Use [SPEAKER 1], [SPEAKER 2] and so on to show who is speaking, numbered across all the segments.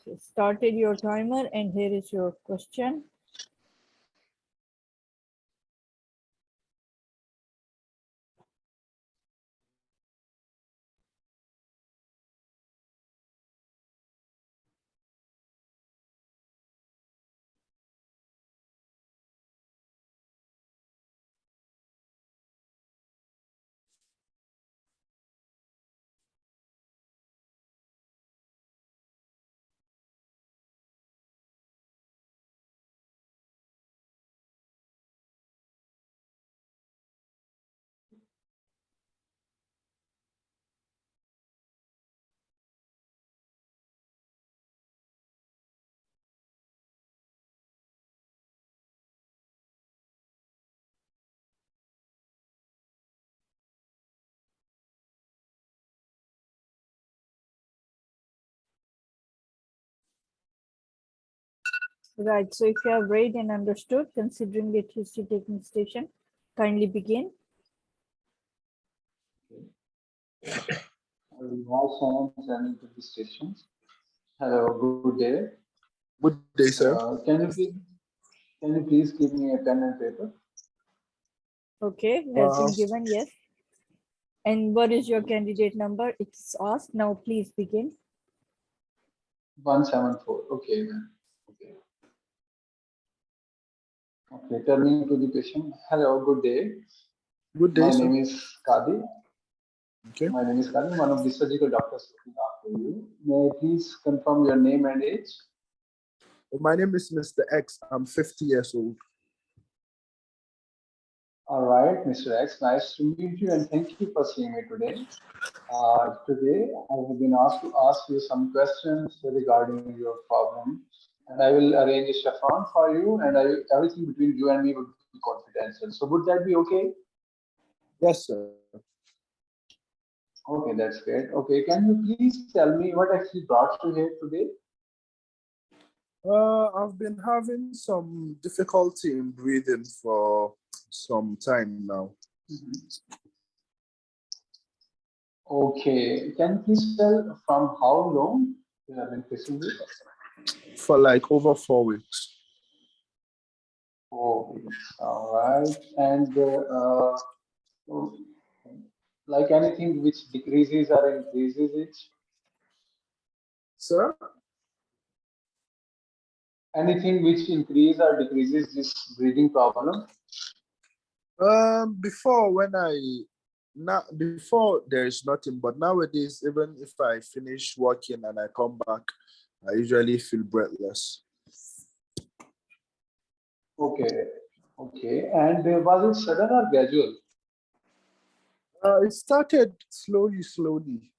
[SPEAKER 1] Okay, started your timer and here is your question. Right, so if you have read and understood, considering the history taking station, kindly begin.
[SPEAKER 2] I will now someone sending to the station. Hello, good day.
[SPEAKER 3] Good day, sir.
[SPEAKER 2] Can you please give me a pen and paper?
[SPEAKER 1] Okay, has been given, yes. And what is your candidate number? It's asked. Now please begin.
[SPEAKER 2] 174. Okay, ma'am. Okay. Okay, turning to the patient. Hello, good day.
[SPEAKER 3] Good day,
[SPEAKER 2] My
[SPEAKER 3] sir.
[SPEAKER 2] name is Kadi.
[SPEAKER 3] Okay.
[SPEAKER 2] My name is Kadi, one of the surgical doctors looking after you. May I please confirm your name and age?
[SPEAKER 3] My name is Mr. X. I'm 50 years old.
[SPEAKER 2] All right, Mr. X, nice to meet you and thank you for seeing me today. Today, I have been asked to ask you some questions regarding your problem, and I will arrange a chiffon for you, and everything between you and me will be confidential. So, would that be okay?
[SPEAKER 3] Yes, sir.
[SPEAKER 2] Okay, that's great. Okay, can you please tell me what actually brought you here today?
[SPEAKER 3] I've been having some difficulty in breathing for some time now.
[SPEAKER 2] Okay, can you please tell from how long you have been facing this?
[SPEAKER 3] For like over 4 weeks.
[SPEAKER 2] 4 weeks. All right, and like anything which decreases or increases it?
[SPEAKER 3] Sir?
[SPEAKER 2] Anything which increases or decreases this breathing problem?
[SPEAKER 3] Before before there is nothing, but nowadays, even if I finish working and I come back, I usually feel breathless.
[SPEAKER 2] Okay, okay. And was it sudden or gradual?
[SPEAKER 3] It started slowly.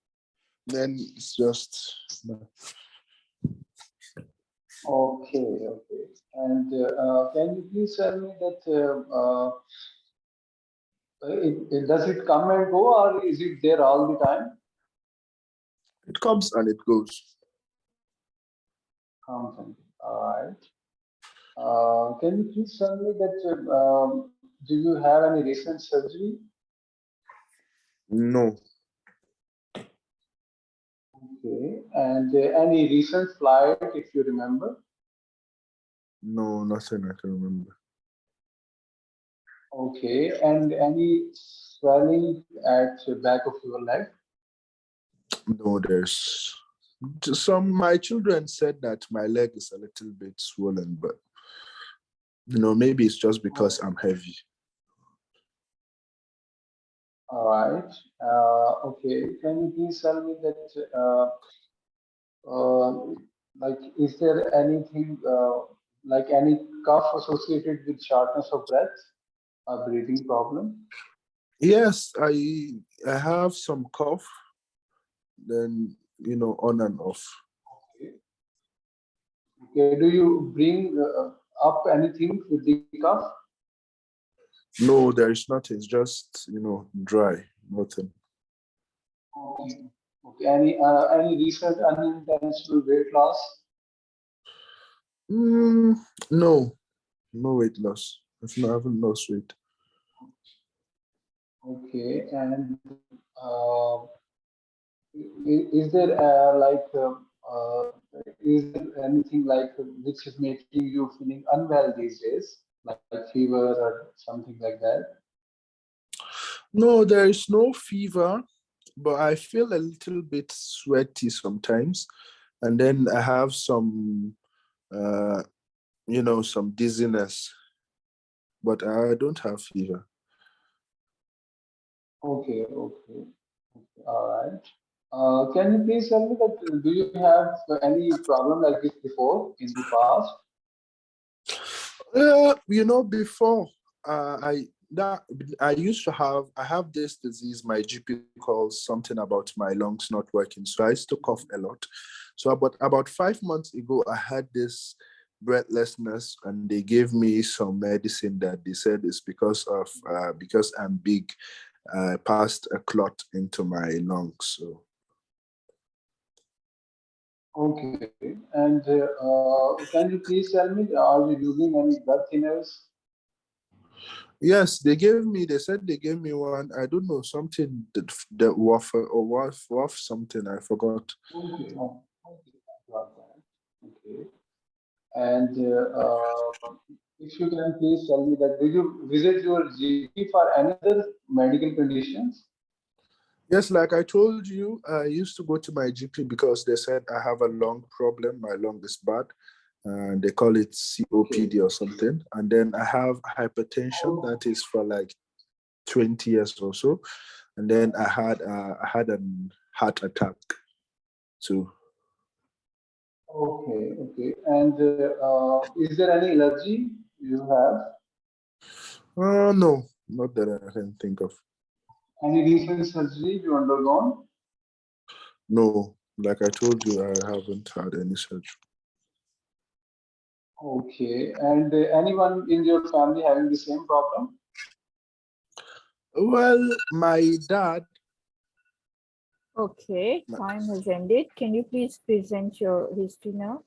[SPEAKER 3] Then it's just.
[SPEAKER 2] Okay, okay. And can you please tell me that does it come and go, or is it there all the time?
[SPEAKER 3] It comes and it goes.
[SPEAKER 2] Comes and goes. All right. Can you please tell me that do you have any recent surgery?
[SPEAKER 3] No.
[SPEAKER 2] Okay. And any recent flight, if you remember?
[SPEAKER 3] No, nothing I can remember.
[SPEAKER 2] Okay. And any swelling at the back of your leg?
[SPEAKER 3] No, there's my children said that my leg is a little bit swollen, but maybe it's just because I'm heavy.
[SPEAKER 2] All right. Okay. Can you please tell me that, like, is there anything like any cough associated with shortness of breath, a breathing problem?
[SPEAKER 3] Yes, I have some cough, then on and off.
[SPEAKER 2] Okay. Okay. Do you bring up anything with the cough?
[SPEAKER 3] No, there is nothing. It's just dry, nothing.
[SPEAKER 2] Okay. Okay. Any recent unintentional weight loss?
[SPEAKER 3] No weight loss. I haven't lost weight.
[SPEAKER 2] Okay. And is there is there anything like which is making you feeling unwell these days, like fever or something like that?
[SPEAKER 3] No, there is no fever, but I feel a little bit sweaty sometimes. And then I have some, some dizziness, but I don't have fever.
[SPEAKER 2] Okay, all right. Can you please tell me that do you have any problem like this before in the past?
[SPEAKER 3] Before I have this disease. My GP calls something about my lungs not working, so I used to cough a lot. So about 5 months ago, I had this breathlessness, and they gave me some medicine that they said is because I'm big. I passed a clot into my lungs. So.
[SPEAKER 2] Okay, and can you please tell me, are you using any blood thinners?
[SPEAKER 3] Yes, they said they gave me one. I don't know, something that waff something, I forgot.
[SPEAKER 2] Okay, got that. Okay. And if you can please tell me that did you visit your GP for another medical conditions?
[SPEAKER 3] Yes, like I told you, I used to go to my GP because they said I have a lung problem. My lung is bad. And they call it COPD or something. And then I have hypertension that is for like 20 years or so. And then I had a heart attack too.
[SPEAKER 2] Okay. And is there any allergy you have?
[SPEAKER 3] No, not that I can think of.
[SPEAKER 2] Any recent surgery you undergone?
[SPEAKER 3] No, like I told you, I haven't had any surgery.
[SPEAKER 2] Okay. And anyone in your family having the same problem?
[SPEAKER 3] Well, my dad.
[SPEAKER 1] Okay, time has ended. Can you please present your history now?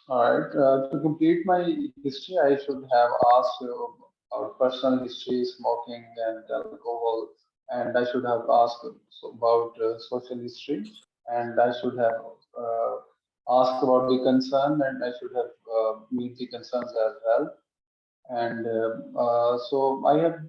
[SPEAKER 2] All right. To complete my history, I should have asked our personal history, smoking and alcohol, and I should have asked about social history, and I should have asked about the concern, and I should have meet the concerns as well. And so I have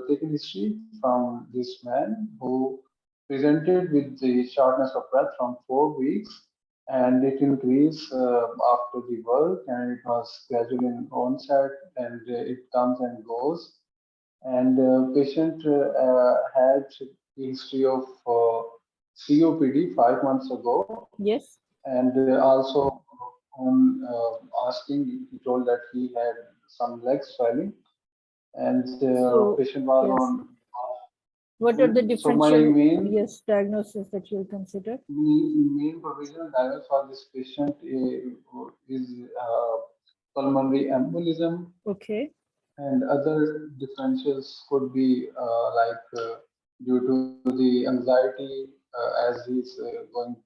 [SPEAKER 2] taken history from this man who presented with the shortness of breath from 4 weeks, and it increased after the work, and it was gradual in onset, and it comes and goes. And patient had the history of COPD 5 months ago,
[SPEAKER 1] Yes.
[SPEAKER 2] and also on asking, he told that he had some leg swelling, and the patient was on.
[SPEAKER 1] What are the
[SPEAKER 2] So my
[SPEAKER 1] differential diagnosis that you'll consider?
[SPEAKER 2] main provisional diagnosis for this patient is pulmonary embolism.
[SPEAKER 1] Okay.
[SPEAKER 2] And other differentials could be due to the anxiety as he's going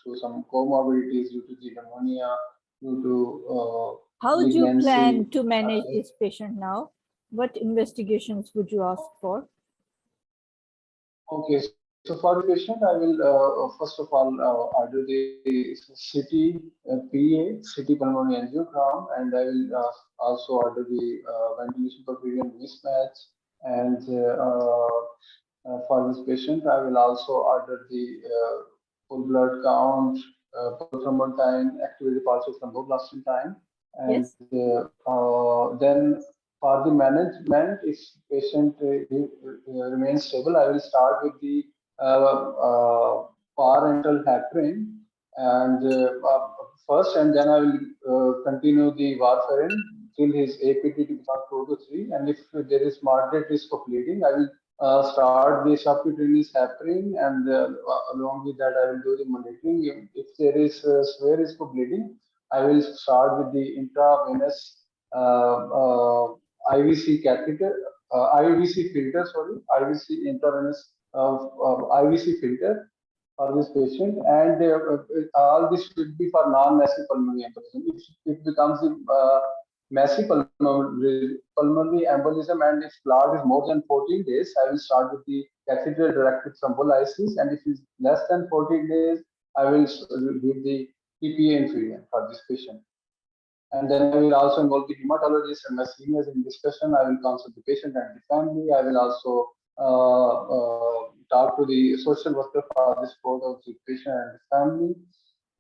[SPEAKER 2] through some comorbidities due to the pneumonia, due to
[SPEAKER 1] how would you plan to manage this patient now? What investigations would you ask for?
[SPEAKER 2] Okay, so for the patient, I will first of all order the CT CT pulmonary angiogram, and I will also order the ventilation perfusion mismatch. And for this patient, I will also order the full blood count, prothrombin, activated partial thromboplastin time, and then for the management, if patient remains stable, I will start with the parental heparin and first, and then I will continue the warfarin till his APT becomes 2 to 3. And if there is moderate risk of bleeding, I will start the subcutaneous heparin, and along with that, I will do the monitoring. If there is severe risk of bleeding, I will start with the intravenous IVC catheter, IVC filter, sorry, IVC intravenous IVC filter for this patient, and all this should be for non-massive pulmonary embolism. If it becomes a massive pulmonary embolism and if clot is more than 14 days, I will start with the catheter directed thrombolysis, and if it's less than 14 days, I will give the PPA infusion for this patient. And then I will also involve the hematologist and my seniors in discussion. I will consult the patient and the family. I will also talk to the social worker for the support of the patient and the family.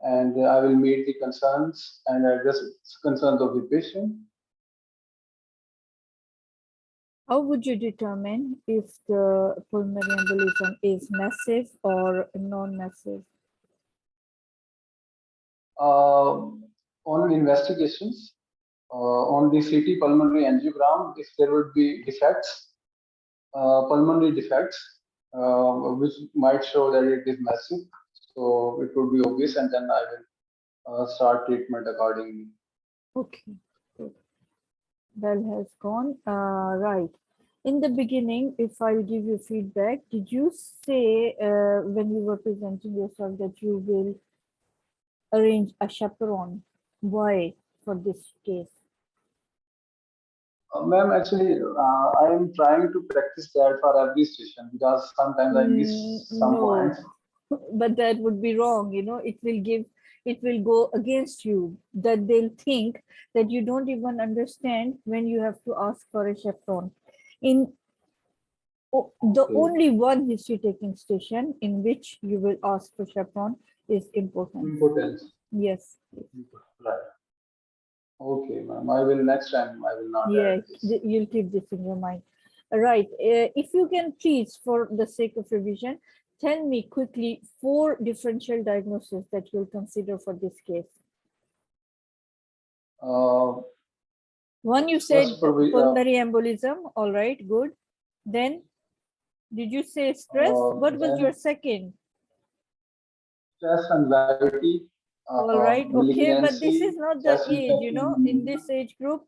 [SPEAKER 2] And I will meet the concerns and address concerns of the patient.
[SPEAKER 1] How would you determine if the pulmonary embolism is massive or non-massive?
[SPEAKER 2] On investigations, on the CT pulmonary angiogram, if there would be defects, pulmonary defects, which might show that it is massive, so it would be obvious, and then I will start treatment accordingly.
[SPEAKER 1] Okay, good. Bell has gone. Right. In the beginning, if I'll give you feedback, did you say when you were presenting yourself that you will arrange a chaperone? Why for this case?
[SPEAKER 2] Ma'am, actually, I am trying to practice that for every station because sometimes I miss some
[SPEAKER 1] No,
[SPEAKER 2] points.
[SPEAKER 1] but that would be wrong. You know, it will go against you, that they'll think that you don't even understand when you have to ask for a chaperone. In the only one history taking station in which you will ask for chaperone is important.
[SPEAKER 2] Importance.
[SPEAKER 1] Yes.
[SPEAKER 2] Right. Okay, ma'am. I will next time. I will not.
[SPEAKER 1] Yeah, you'll keep this in your mind. Right. If you can please, for the sake of revision, tell me quickly 4 differential diagnoses that you'll consider for this case. One, you said pulmonary embolism. All right, good. Then, did you say stress? What was your second?
[SPEAKER 2] Stress, anxiety.
[SPEAKER 1] All right, okay, but this is not the age, you know, in this age group,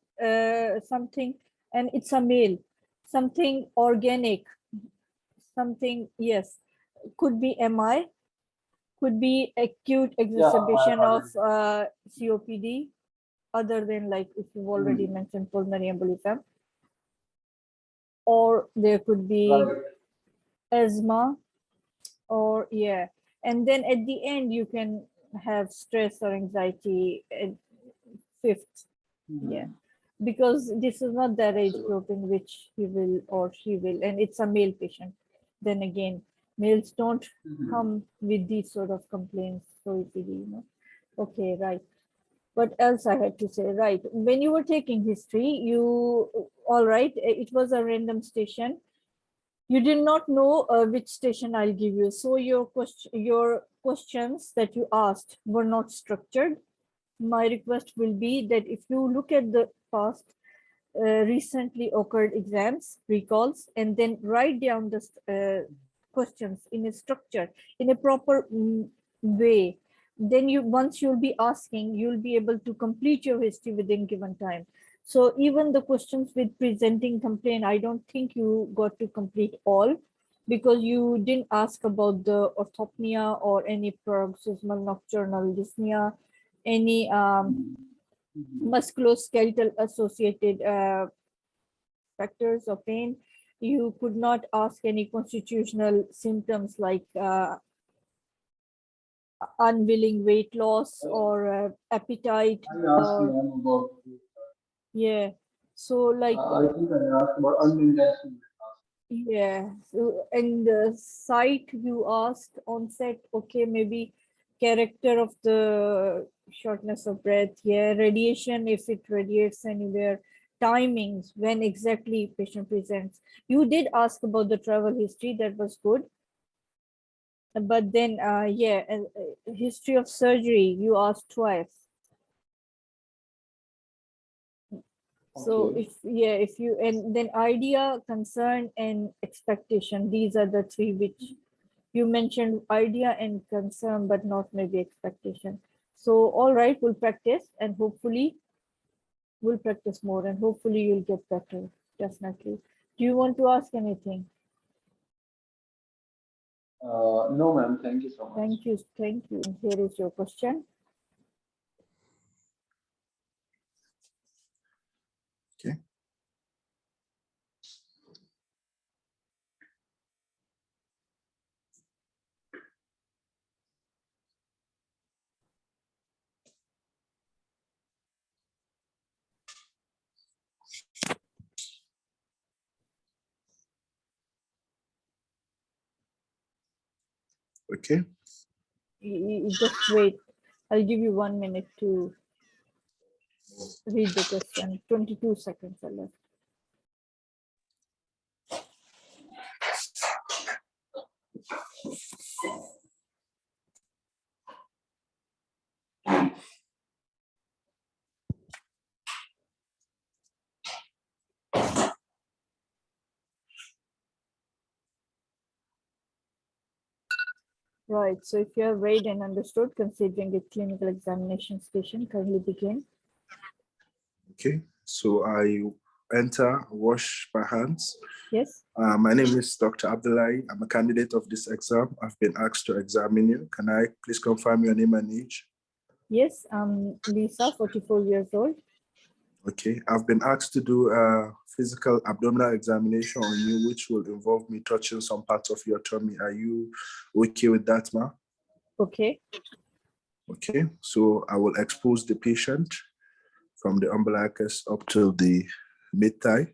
[SPEAKER 1] something, and it's a male, something organic, something, yes, could be MI, could be acute exacerbation of COPD, other than like if you've already mentioned pulmonary embolism, or there could be asthma, or yeah, and then at the end you can have stress or anxiety at 5th. Yeah, because this is not that age group in which he will or she will, and it's a male patient. Then again, males don't come with these sort of complaints so easily, you know. Okay, right. What else I had to say? Right, when you were taking history, you, all right, it was a random station. You did not know which station I'll give you, so your questions that you asked were not structured. My request will be that if you look at the past recently occurred exams, recalls, and then write down the questions in a structure, in a proper way, then once you'll be asking, you'll be able to complete your history within given time. So even the questions with presenting complaint, I don't think you got to complete all, because you didn't ask about the orthopnea or any paroxysmal nocturnal dyspnea, any musculoskeletal associated factors of pain. You could not ask any constitutional symptoms like unwilling weight loss or appetite. Or, yeah, so like
[SPEAKER 2] I think I asked about unintentional.
[SPEAKER 1] yeah, so, and the site you asked onset, okay, maybe character of the shortness of breath, yeah, radiation, if it radiates anywhere, timings, when exactly patient presents. You did ask about the travel history, that was good. But then, yeah, history of surgery, you asked twice. So if you, and then idea, concern, and expectation, these are the 3 which you mentioned, idea and concern, but not maybe expectation. So all right, we'll practice, and hopefully we'll practice more, and hopefully you'll get better, definitely. Do you want to ask anything?
[SPEAKER 2] No, ma'am. Thank you so much.
[SPEAKER 1] Thank you. Thank you. And here is your question.
[SPEAKER 3] Okay. Okay.
[SPEAKER 1] You just wait. I'll give you 1 minute to read the question. 22 seconds are left. Right, so if you have read and understood, considering a clinical examination station, kindly begin.
[SPEAKER 3] Okay, so I enter, wash my hands.
[SPEAKER 1] Yes,
[SPEAKER 3] My name is Dr. Abdullahi. I'm a candidate of this exam. I've been asked to examine you. Can I please confirm your name and age?
[SPEAKER 1] yes, I'm Lisa, 44 years old.
[SPEAKER 3] Okay, I've been asked to do a physical abdominal examination on you, which will involve me touching some parts of your tummy. Are you okay with that, ma?
[SPEAKER 1] Okay,
[SPEAKER 3] Okay, so I will expose the patient from the umbilicus up to the mid-thigh,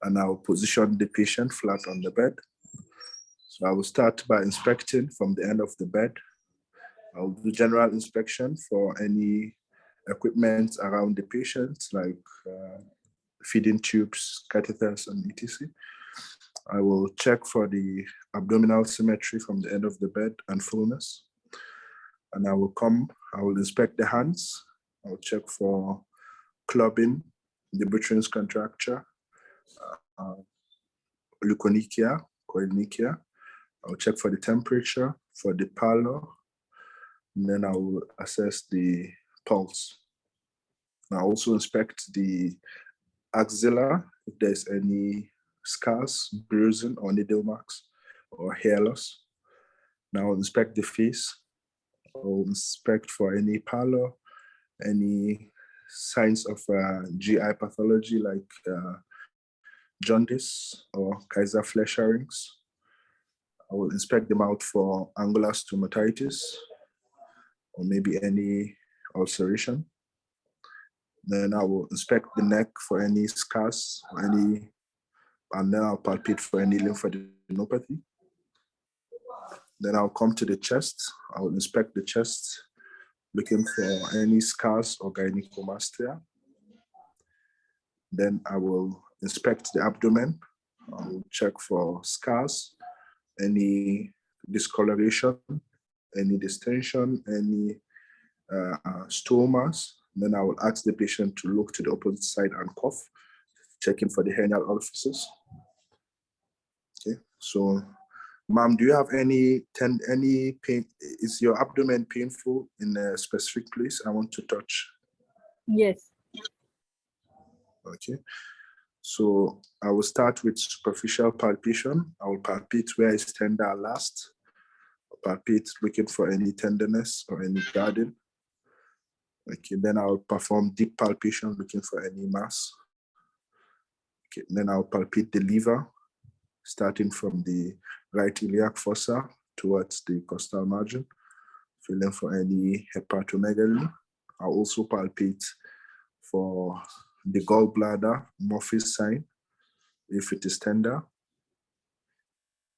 [SPEAKER 3] and I will position the patient flat on the bed. So I will start by inspecting from the end of the bed. I will do general inspection for any equipment around the patient, like feeding tubes, catheters, and etc. I will check for the abdominal symmetry from the end of the bed and fullness. And I will inspect the hands. I will check for clubbing, debutrins contracture, leukonychia, koilonychia. I'll check for the temperature, for the pallor, and then I will assess the pulse. I also inspect the axilla, if there's any scars, bruising, or needle marks, or hair loss. Now I'll inspect the face. I'll inspect for any pallor, any signs of GI pathology like jaundice or Kaiser-Fleischer rings. I will inspect the mouth for angular stomatitis or maybe any ulceration. Then I will inspect the neck for any scars, and then I'll palpate for any lymphadenopathy. Then I'll come to the chest. I will inspect the chest, looking for any scars or gynecomastia. Then I will inspect the abdomen. I will check for scars, any discoloration, any distension, any stomas. Then I will ask the patient to look to the opposite side and cough, checking for the hernial orifices. Okay, so ma'am, do you have any pain? Is your abdomen painful in a specific place I want to touch?
[SPEAKER 1] yes,
[SPEAKER 3] Okay, so I will start with superficial palpation. I will palpate where it's tender last. I'll palpate looking for any tenderness or any guarding. Okay, then I'll perform deep palpation looking for any mass. Okay, then I'll palpate the liver, starting from the right iliac fossa towards the costal margin, feeling for any hepatomegaly. I'll also palpate for the gallbladder Murphy's sign, if it is tender.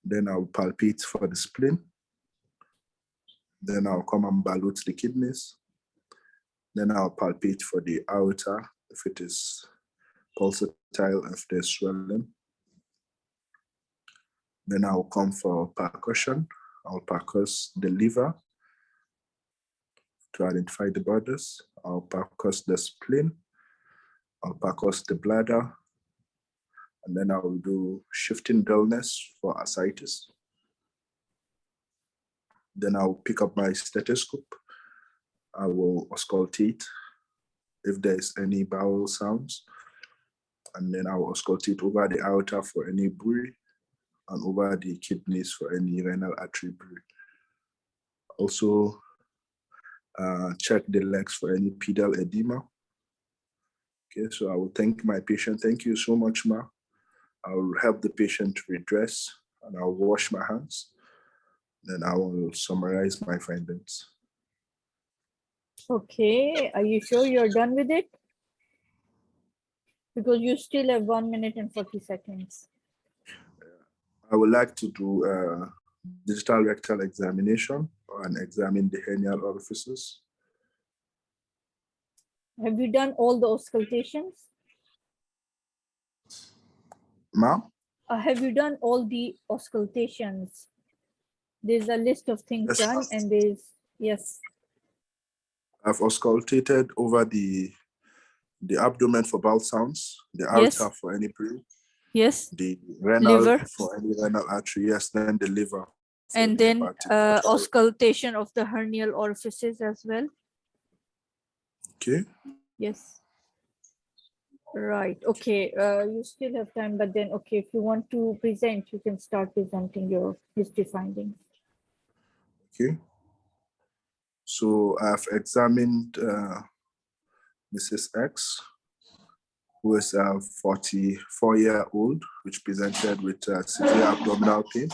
[SPEAKER 3] Then I'll palpate for the spleen. Then I'll come and ballote the kidneys. Then I'll palpate for the aorta, if it is pulsatile, if there's swelling. Then I'll come for percussion. I'll percuss the liver to identify the borders. I'll percuss the spleen. I'll percuss the bladder. And then I will do shifting dullness for ascites. Then I'll pick up my stethoscope. I will auscultate if there's any bowel sounds. And then I will auscultate over the aorta for any bruit and over the kidneys for any renal artery bruit. Also, check the legs for any pedal edema. Okay, so I will thank my patient. Thank you so much, ma. I will help the patient to redress and I'll wash my hands. Then I will summarize my findings.
[SPEAKER 1] okay. Are you sure you're done with it? Because you still have 1 minute and 40 seconds.
[SPEAKER 3] I would like to do digital rectal examination and examine the hernial orifices.
[SPEAKER 1] Have you done all the auscultations?
[SPEAKER 3] Ma'am?
[SPEAKER 1] Have you done all the auscultations? There's a list of things
[SPEAKER 3] Yes.
[SPEAKER 1] done, and there's, yes.
[SPEAKER 3] I've auscultated over the abdomen for bowel sounds, the
[SPEAKER 1] Yes.
[SPEAKER 3] aorta for any period,
[SPEAKER 1] Yes.
[SPEAKER 3] the renal
[SPEAKER 1] Liver.
[SPEAKER 3] for any renal artery, yes, then the liver. for
[SPEAKER 1] And
[SPEAKER 3] any
[SPEAKER 1] then
[SPEAKER 3] hepatic artery.
[SPEAKER 1] auscultation of the hernial orifices as well.
[SPEAKER 3] Okay.
[SPEAKER 1] Yes. Right. Okay. You still have time, but then, okay, if you want to present, you can start presenting your history findings.
[SPEAKER 3] Okay. So I've examined Mrs. X, who is a 44-year-old, which presented with severe abdominal pain.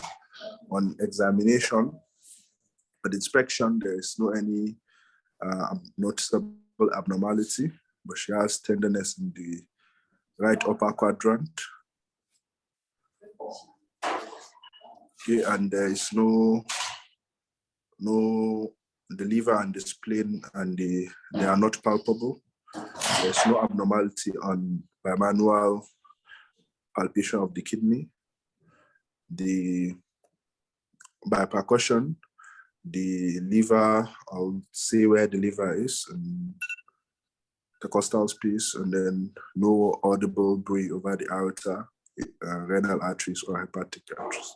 [SPEAKER 3] On examination, on inspection, there is no any noticeable abnormality, but she has tenderness in the right upper quadrant. Okay, and there is no the liver and the spleen and they are not palpable. There's no abnormality on bimanual palpation of the kidney. By percussion, the liver, I'll say where the liver is, and the costal space, and then no audible bruit over the aorta, renal arteries or hepatic arteries.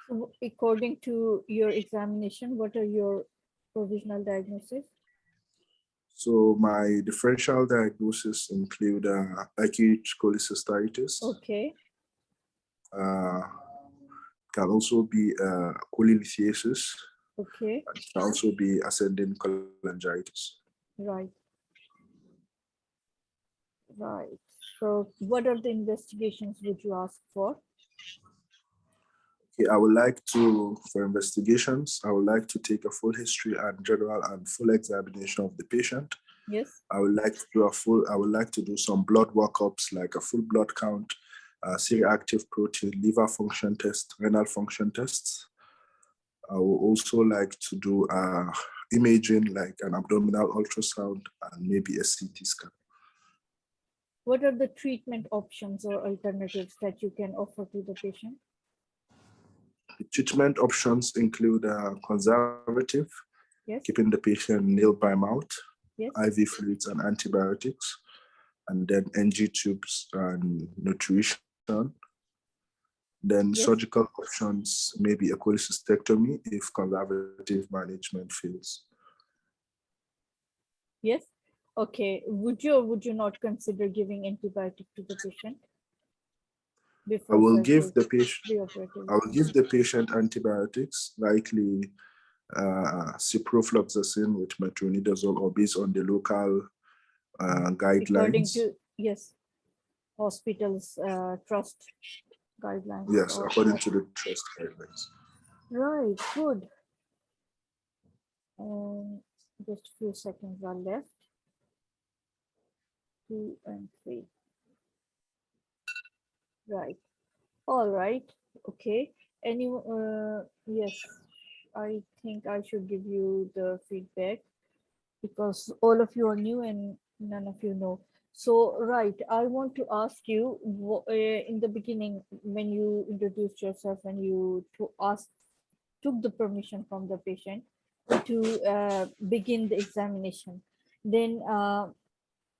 [SPEAKER 1] So according to your examination, what are your provisional diagnoses?
[SPEAKER 3] So my differential diagnosis include acute cholecystitis.
[SPEAKER 1] Okay.
[SPEAKER 3] Can also be cholelithiasis.
[SPEAKER 1] Okay.
[SPEAKER 3] It can also be ascending cholangitis.
[SPEAKER 1] Right. Right. So what are the investigations would you ask for?
[SPEAKER 3] Okay, I would like to, for investigations, I would like to take a full history and general and full examination of the patient.
[SPEAKER 1] Yes.
[SPEAKER 3] I would like to do some blood workups, like a full blood count, C-reactive protein, liver function test, renal function tests. I would also like to do imaging, like an abdominal ultrasound and maybe a CT scan.
[SPEAKER 1] What are the treatment options or alternatives that you can offer to the patient?
[SPEAKER 3] The treatment options include conservative,
[SPEAKER 1] Yes.
[SPEAKER 3] keeping the patient nil by mouth,
[SPEAKER 1] Yes.
[SPEAKER 3] IV fluids and antibiotics, and then NG tubes and nutrition. Then
[SPEAKER 1] Yes.
[SPEAKER 3] surgical options, maybe a cholecystectomy if conservative management fails.
[SPEAKER 1] Yes. Okay. Would you or would you not consider giving antibiotic to the patient?
[SPEAKER 3] I will
[SPEAKER 1] Before
[SPEAKER 3] give the
[SPEAKER 1] surgery,
[SPEAKER 3] patient.
[SPEAKER 1] preoperatively?
[SPEAKER 3] I will give the patient antibiotics, likely ciprofloxacin with metronidazole, or based on the local guidelines.
[SPEAKER 1] According to, yes, hospitals trust guidelines.
[SPEAKER 3] Yes,
[SPEAKER 1] or-
[SPEAKER 3] according to the trust guidelines.
[SPEAKER 1] Right, good. Just a few seconds are left. 2 and 3. Right. All right. Okay. Yes, I think I should give you the feedback because all of you are new and none of you know. So, right, I want to ask you in the beginning when you introduced yourself and you took the permission from the patient to begin the examination. Then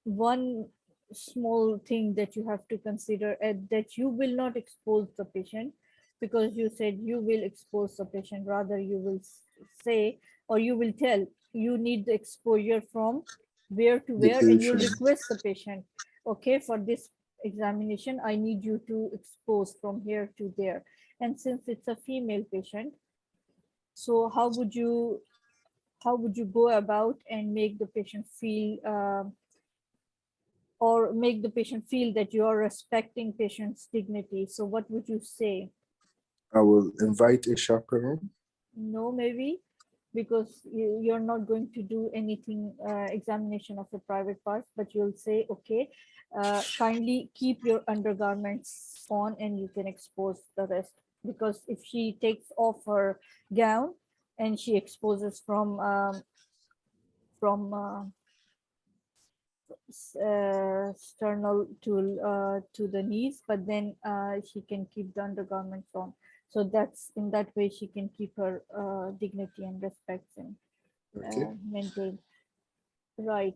[SPEAKER 1] one small thing that you have to consider that you will not expose the patient, because you said you will expose the patient, rather you will say, or you will tell, you need the exposure from where to
[SPEAKER 3] The
[SPEAKER 1] where, and you
[SPEAKER 3] patient.
[SPEAKER 1] request the patient, okay, for this examination I need you to expose from here to there. And since it's a female patient, so how would you go about and make the patient feel or make the patient feel that you are respecting patient's dignity? So what would you say?
[SPEAKER 3] I will invite a chaperone.
[SPEAKER 1] No, maybe because you're not going to do anything examination of the private parts, but you'll say, okay, kindly keep your undergarments on and you can expose the rest. because if she takes off her gown and she exposes from sternal to the knees, but then she can keep the undergarments on. So that's in that way she can keep her dignity and respect and maintain. Right.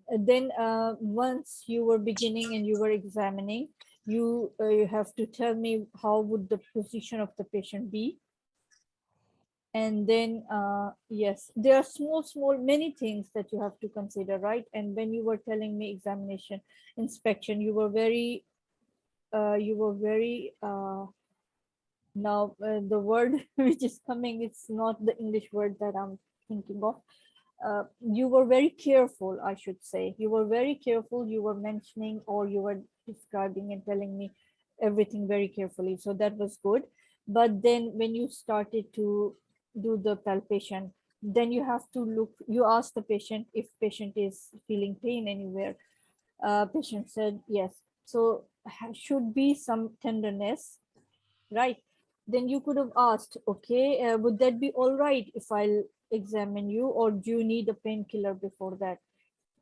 [SPEAKER 1] Then once you were beginning and you were examining, you have to tell me how would the position of the patient be. And then yes, there are small many things that you have to consider, right? And when you were telling me examination inspection, you were very now the word which is coming, it's not the English word that I'm thinking of. You were very careful, I should say. You were very careful. You were mentioning, or you were describing and telling me everything very carefully. So that was good. But then when you started to do the palpation, then you have to look, you ask the patient if patient is feeling pain anywhere. Patient said yes. So should be some tenderness, right? Then you could have asked, okay, would that be all right if I'll examine you, or do you need a painkiller before that?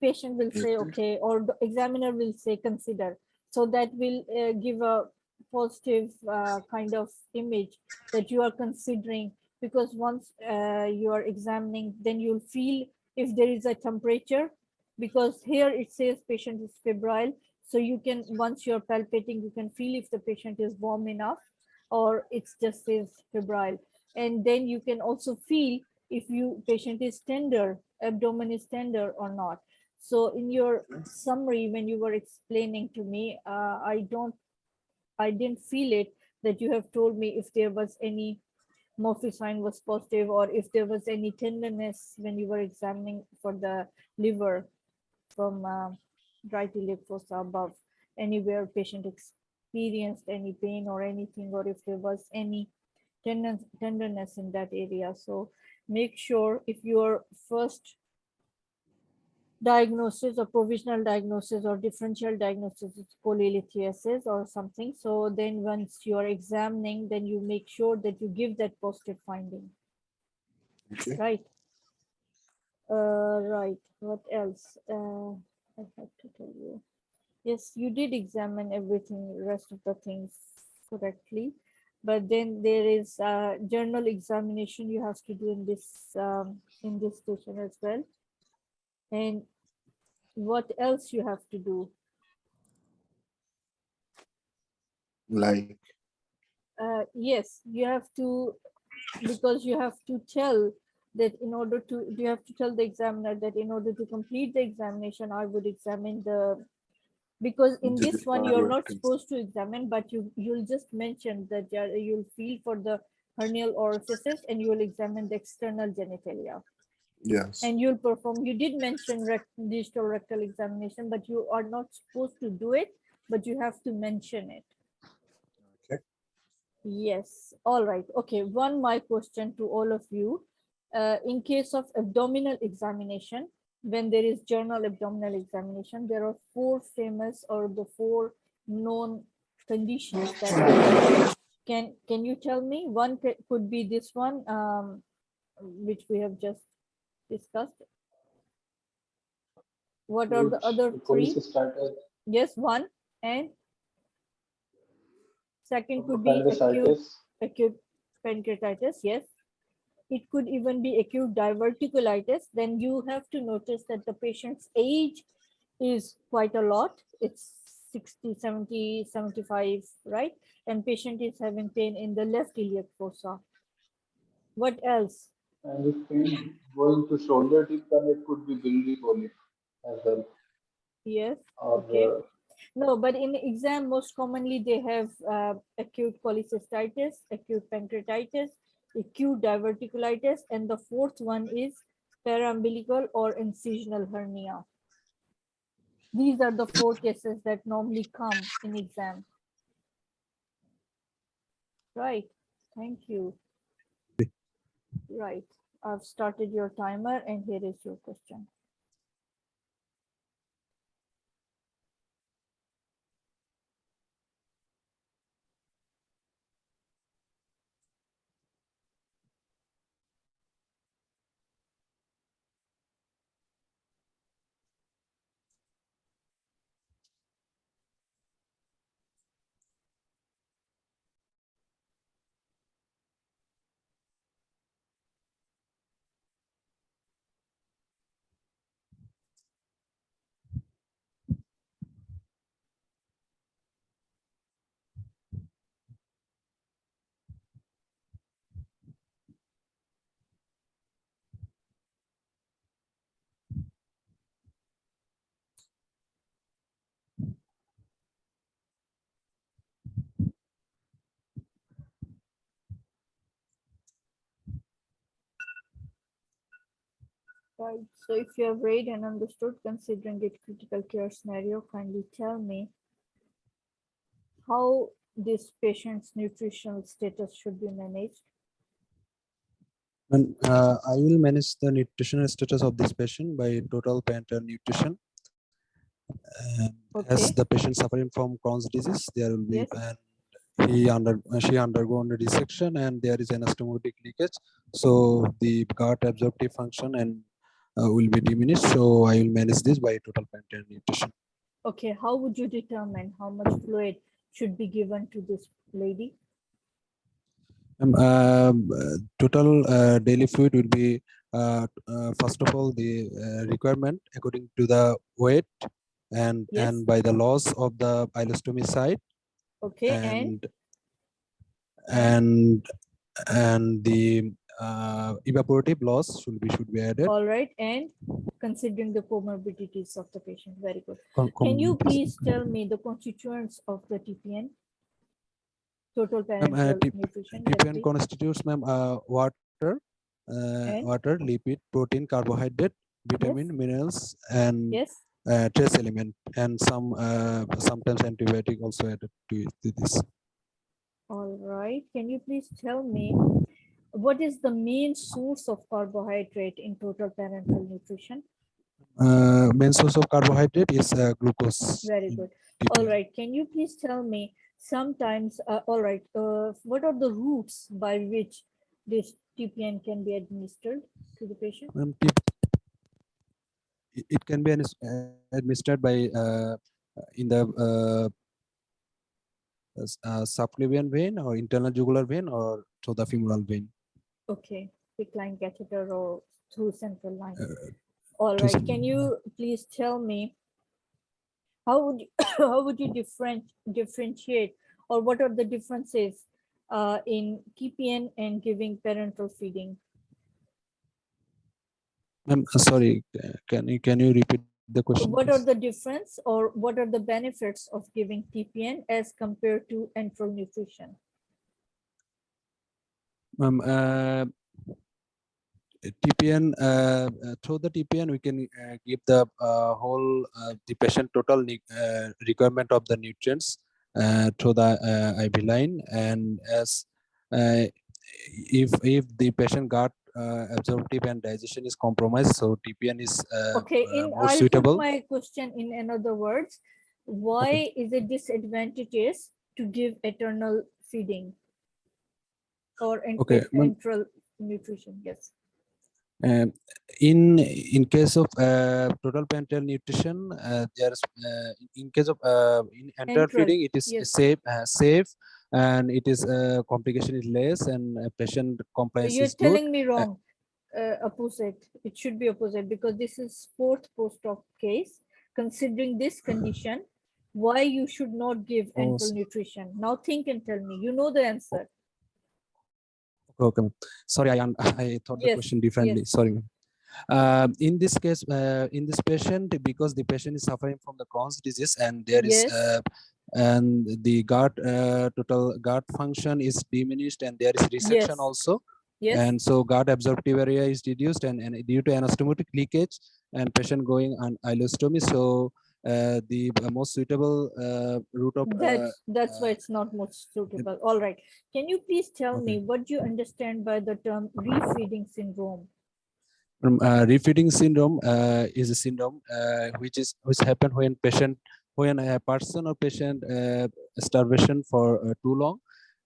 [SPEAKER 1] Patient will say okay, or the examiner will say consider. So that will give a positive kind of image that you are considering, because once you are examining, then you'll feel if there is a temperature, because here it says patient is febrile. So you can, once you're palpating, you can feel if the patient is warm enough or it just says febrile. And then you can also feel if you patient is tender, abdomen is tender or not. So in your summary, when you were explaining to me, I didn't feel it that you have told me if there was any Murphy sign was positive, or if there was any tenderness when you were examining for the liver from right iliac fossa above, anywhere patient experienced any pain or anything, or if there was any tenderness in that area. So make sure if your first diagnosis or provisional diagnosis or differential diagnosis is cholelithiasis or something, so then once you are examining, then you make sure that you give that positive finding.
[SPEAKER 3] Okay.
[SPEAKER 1] Right. Right. What else? I have to tell you. Yes, you did examine everything, rest of the things correctly, but then there is journal examination you have to do in this station as well. And what else you have to do?
[SPEAKER 3] Like
[SPEAKER 1] Yes, you have to, because you have to tell that in order to, you have to tell the examiner that in order to complete the examination, I would examine the, because in this one you're not supposed to examine, but you'll just mention that you'll feel for the hernial orifices and you will examine the external genitalia.
[SPEAKER 3] Yes.
[SPEAKER 1] And you'll perform, you did mention digital rectal examination, but you are not supposed to do it, but you have to mention it.
[SPEAKER 3] Okay.
[SPEAKER 1] Yes. All right. Okay. My question to all of you. In case of abdominal examination, when there is journal abdominal examination, there are 4 famous or the 4 known conditions that can you tell me? One could be this one, which we have just discussed. What are the other 3? Yes, 1, and second could be acute pancreatitis. Yes. It could even be acute diverticulitis. Then you have to notice that the patient's age is quite a lot. It's 60, 70, 75, right? And patient is having pain in the left iliac fossa. What else?
[SPEAKER 2] And if pain going to shoulder tip, then it could be biliary polyp as well.
[SPEAKER 1] Yes. Okay. No, but in the exam, most commonly they have acute cholecystitis, acute pancreatitis, acute diverticulitis, and the 4th one is paraumbilical or incisional hernia. These are the 4 cases that normally come in exam. Right. Thank you. Right. I've started your timer and here is your question. Right. So if you have read and understood, considering it critical care scenario, kindly tell me how this patient's nutritional status should be managed.
[SPEAKER 4] And I will manage the nutritional status of this patient by total parenteral nutrition.
[SPEAKER 1] Okay.
[SPEAKER 4] As the patient suffering from Crohn's disease, there will be
[SPEAKER 1] Yes.
[SPEAKER 4] she undergone a dissection and there is anastomotic leakage. So the gut absorptive function and will be diminished. So I will manage this by total parenteral nutrition.
[SPEAKER 1] Okay. How would you determine how much fluid should be given to this lady?
[SPEAKER 4] Total daily fluid will be first of all the requirement according to the weight and
[SPEAKER 1] Yes.
[SPEAKER 4] by the loss of the ileostomy site
[SPEAKER 1] Okay.
[SPEAKER 4] and the evaporative loss should be added.
[SPEAKER 1] All right. And considering the comorbidities of the patient. Very good.
[SPEAKER 4] Com-
[SPEAKER 1] Can you
[SPEAKER 4] com-
[SPEAKER 1] please tell me the constituents of the TPN? Total parenteral nutrition. Yes,
[SPEAKER 4] TPN
[SPEAKER 1] please.
[SPEAKER 4] constitutes water,
[SPEAKER 1] And?
[SPEAKER 4] water, lipid, protein, carbohydrate, vitamin, minerals, and
[SPEAKER 1] Yes.
[SPEAKER 4] trace element, and sometimes antibiotic also added to this.
[SPEAKER 1] All right. Can you please tell me what is the main source of carbohydrate in total parenteral nutrition?
[SPEAKER 4] Main source of carbohydrate is glucose.
[SPEAKER 1] Very
[SPEAKER 4] in
[SPEAKER 1] good.
[SPEAKER 4] TPN.
[SPEAKER 1] All right. Can you please tell me sometimes, all right, what are the routes by which this TPN can be administered to the patient?
[SPEAKER 4] It can be administered by in the subclavian vein or internal jugular vein or through the femoral vein.
[SPEAKER 1] Okay. Thick line catheter or through central line.
[SPEAKER 4] through
[SPEAKER 1] All right.
[SPEAKER 4] central
[SPEAKER 1] Can you please tell me how would you, how would you differentiate, or what are the differences in TPN and giving parenteral feeding?
[SPEAKER 4] Sorry, can you repeat the question?
[SPEAKER 1] What are
[SPEAKER 4] please?
[SPEAKER 1] the difference or what are the benefits of giving TPN as compared to enteral nutrition?
[SPEAKER 4] TPN, through the TPN we can give the whole the patient total requirement of the nutrients through the IV line, and as if the patient gut absorptive and digestion is compromised, so TPN is
[SPEAKER 1] Okay,
[SPEAKER 4] more
[SPEAKER 1] I'll
[SPEAKER 4] suitable.
[SPEAKER 1] put my question in another words. Why
[SPEAKER 4] Okay.
[SPEAKER 1] is it disadvantageous to give eternal feeding or
[SPEAKER 4] Okay,
[SPEAKER 1] enteral nutrition? Yes.
[SPEAKER 4] In case of total parenteral nutrition, there's in case of in enteral
[SPEAKER 1] Enteral,
[SPEAKER 4] feeding, it is
[SPEAKER 1] yes.
[SPEAKER 4] safe, and it is complication is less, and patient compliance
[SPEAKER 1] You're
[SPEAKER 4] is good.
[SPEAKER 1] telling me wrong. Opposite. It should be opposite because this is fourth post-op case. Considering this condition, why you should not give enteral nutrition? Now think and tell me. You know the answer.
[SPEAKER 4] Okay, sorry, I thought the
[SPEAKER 1] Yes,
[SPEAKER 4] question differently.
[SPEAKER 1] yes.
[SPEAKER 4] Sorry. In this case, in this patient, because the patient is suffering from the Crohn's disease, and there is
[SPEAKER 1] Yes.
[SPEAKER 4] and the gut total gut function is diminished, and there is resection
[SPEAKER 1] Yes.
[SPEAKER 4] also.
[SPEAKER 1] Yes.
[SPEAKER 4] And so gut absorptive area is reduced, and due to anastomotic leakage and patient going on ileostomy, so the most suitable route of
[SPEAKER 1] That's why it's not most suitable. All right. Can you please tell
[SPEAKER 4] Okay.
[SPEAKER 1] me what you understand by the term refeeding syndrome?
[SPEAKER 4] Refeeding syndrome is a syndrome which happen when a person or patient starvation for too long,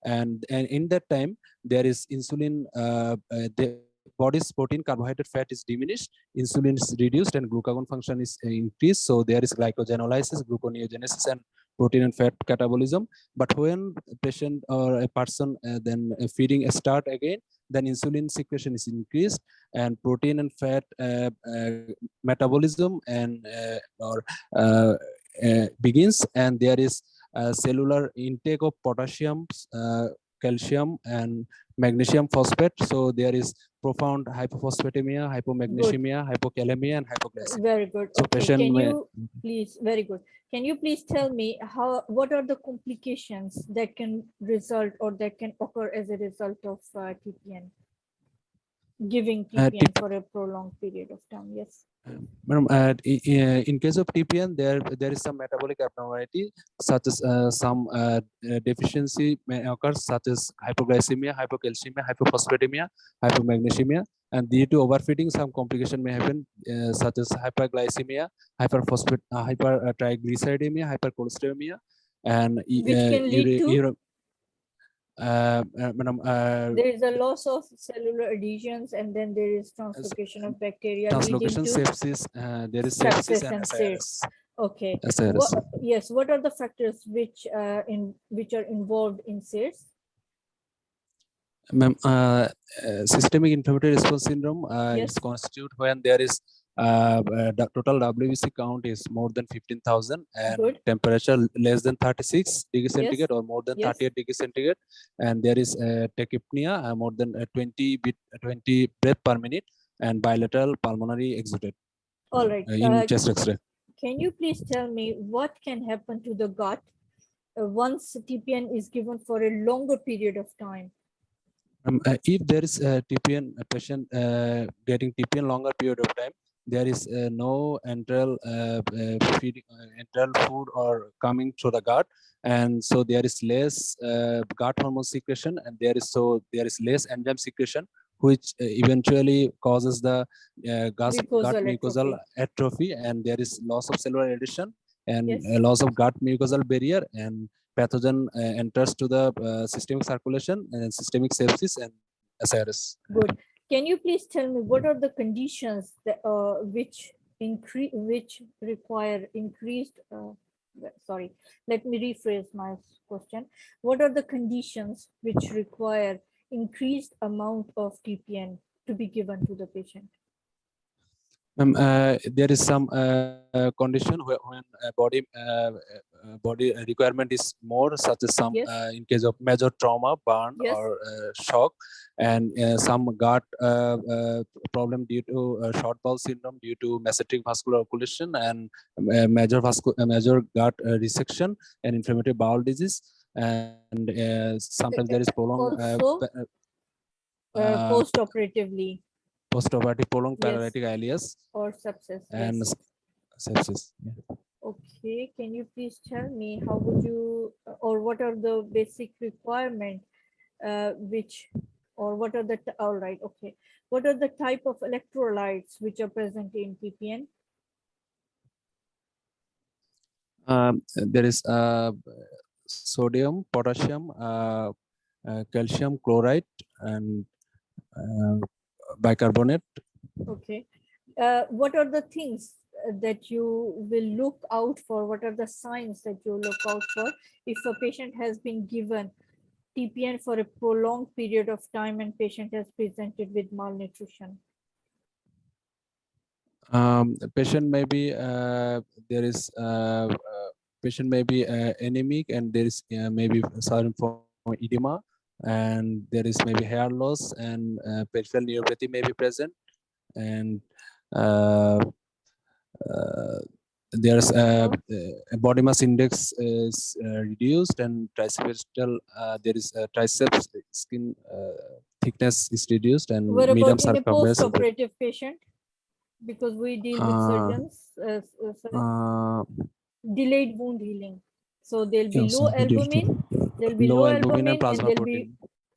[SPEAKER 4] and in that time there is insulin, the body's protein, carbohydrate, fat is diminished, insulin is reduced, and glucagon function is increased. So there is glycogenolysis, gluconeogenesis, and protein and fat catabolism. But when a patient or a person then feeding start again, then insulin secretion is increased, and protein and fat metabolism and begins, and there is cellular intake of potassium, calcium, and magnesium phosphate. So there is profound hypophosphatemia, hypomagnesemia, hypokalemia, and hypoglycemia.
[SPEAKER 1] Very good.
[SPEAKER 4] So
[SPEAKER 1] Okay.
[SPEAKER 4] patient
[SPEAKER 1] Can you please, very good. Can you please tell me what are the complications that can result or that can occur as a result of TPN? giving TPN for a prolonged period of time. Yes.
[SPEAKER 4] Madam, in case of TPN, there is some metabolic abnormality, such as some deficiency may occur, such as hypoglycemia, hypocalcemia, hypophosphatemia, hypomagnesemia, and due to overfeeding, some complication may happen, such as hyperglycemia, hypertriglyceridemia, hypercholesteremia, and
[SPEAKER 1] Which can lead to?
[SPEAKER 4] Madam,
[SPEAKER 1] There is a loss of cellular adhesions, and then there is translocation of bacteria leading
[SPEAKER 4] translocation,
[SPEAKER 1] to
[SPEAKER 4] sepsis, there is sepsis and
[SPEAKER 1] SIRS. Okay.
[SPEAKER 4] SIRS.
[SPEAKER 1] Yes. What are the factors which are involved in SIRS?
[SPEAKER 4] Ma'am, systemic inflammatory response syndrome
[SPEAKER 1] Yes.
[SPEAKER 4] is constituted when there is the total WBC count is more than 15,000 and
[SPEAKER 1] Good.
[SPEAKER 4] temperature less than 36 degrees
[SPEAKER 1] Yes.
[SPEAKER 4] centigrade or more than
[SPEAKER 1] Yes.
[SPEAKER 4] 38 degrees centigrade, and there is tachypnea more than 20 breath per minute, and bilateral pulmonary exudate
[SPEAKER 1] All right.
[SPEAKER 4] in chest X-ray.
[SPEAKER 1] Can you please tell me what can happen to the gut once TPN is given for a longer period of time?
[SPEAKER 4] If there is a TPN a patient getting TPN longer period of time, there is no enteral feeding, enteral food or coming through the gut, and so there is less gut hormone secretion, and there is less enzyme secretion, which eventually causes the gut mucosal atrophy, and there is loss of cellular adhesion and
[SPEAKER 1] Yes.
[SPEAKER 4] loss of gut mucosal barrier, and pathogen enters to the systemic circulation and systemic sepsis and SIRS.
[SPEAKER 1] Good. Can you please tell me what are the conditions that which require increased? Sorry, let me rephrase my question. What are the conditions which require increased amount of TPN to be given to the patient?
[SPEAKER 4] There is some condition when body requirement is more, such as some
[SPEAKER 1] Yes.
[SPEAKER 4] In case of major trauma, burn,
[SPEAKER 1] Yes.
[SPEAKER 4] or shock, and some gut problem due to short bowel syndrome due to mesenteric vascular occlusion, and major gut resection and inflammatory bowel disease, and sometimes there is prolonged
[SPEAKER 1] Also, post-operatively
[SPEAKER 4] post-operative prolonged
[SPEAKER 1] Yes.
[SPEAKER 4] paralytic ileus
[SPEAKER 1] or sepsis.
[SPEAKER 4] and
[SPEAKER 1] Yes.
[SPEAKER 4] sepsis. Yeah.
[SPEAKER 1] Okay, can you please tell me how would you, or what are the basic requirement what are the, all right, okay. What are the type of electrolytes which are present in TPN?
[SPEAKER 4] There is sodium, potassium, calcium chloride, and bicarbonate.
[SPEAKER 1] Okay. What are the things that you will look out for? What are the signs that you look out for if a patient has been given TPN for a prolonged period of time and patient has presented with malnutrition?
[SPEAKER 4] Patient may be patient may be anemic, and there is maybe some form of edema, and there is maybe hair loss, and peripheral neuropathy may be present, and there's body mass index is reduced, and triceps there is triceps skin thickness is reduced, and
[SPEAKER 1] What
[SPEAKER 4] medium
[SPEAKER 1] about in a
[SPEAKER 4] circumference.
[SPEAKER 1] post-operative patient? Because we deal with surgeons, delayed wound healing. So there'll be low albumin, and there'll be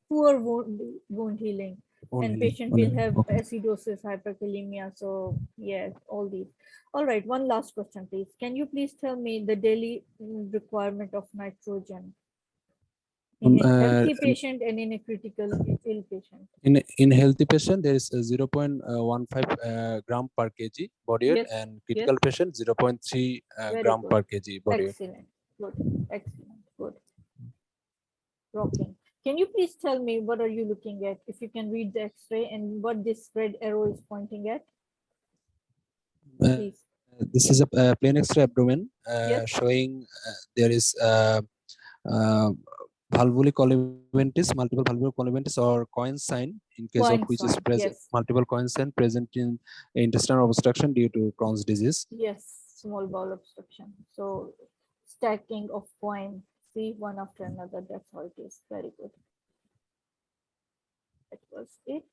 [SPEAKER 1] poor wound healing. And patient will have acidosis, hyperkalemia. So yeah, all these. All right, one last question, please. Can you please tell me the daily requirement of nitrogen in a healthy patient and in a critical ill patient?
[SPEAKER 4] In healthy patient, there is 0.15 gram per kg body weight,
[SPEAKER 1] Yes.
[SPEAKER 4] and critical patient 0.3 gram
[SPEAKER 1] good.
[SPEAKER 4] per kg body weight.
[SPEAKER 1] Excellent. Good. Excellent. Good. Rocking. Can you please tell me what are you looking at? If you can read the X-ray and what this red arrow is pointing at, please.
[SPEAKER 4] This is a plain X-ray abdomen
[SPEAKER 1] Yes.
[SPEAKER 4] showing there is valvular collimentis, multiple valvular collimentis, or coin sign, in case
[SPEAKER 1] Coin
[SPEAKER 4] of which is
[SPEAKER 1] sign,
[SPEAKER 4] present,
[SPEAKER 1] yes.
[SPEAKER 4] multiple coin sign present in intestinal obstruction due to Crohn's disease.
[SPEAKER 1] Yes, small bowel obstruction. So stacking of coin, see, one after another. That's how it is. Very good. That was it.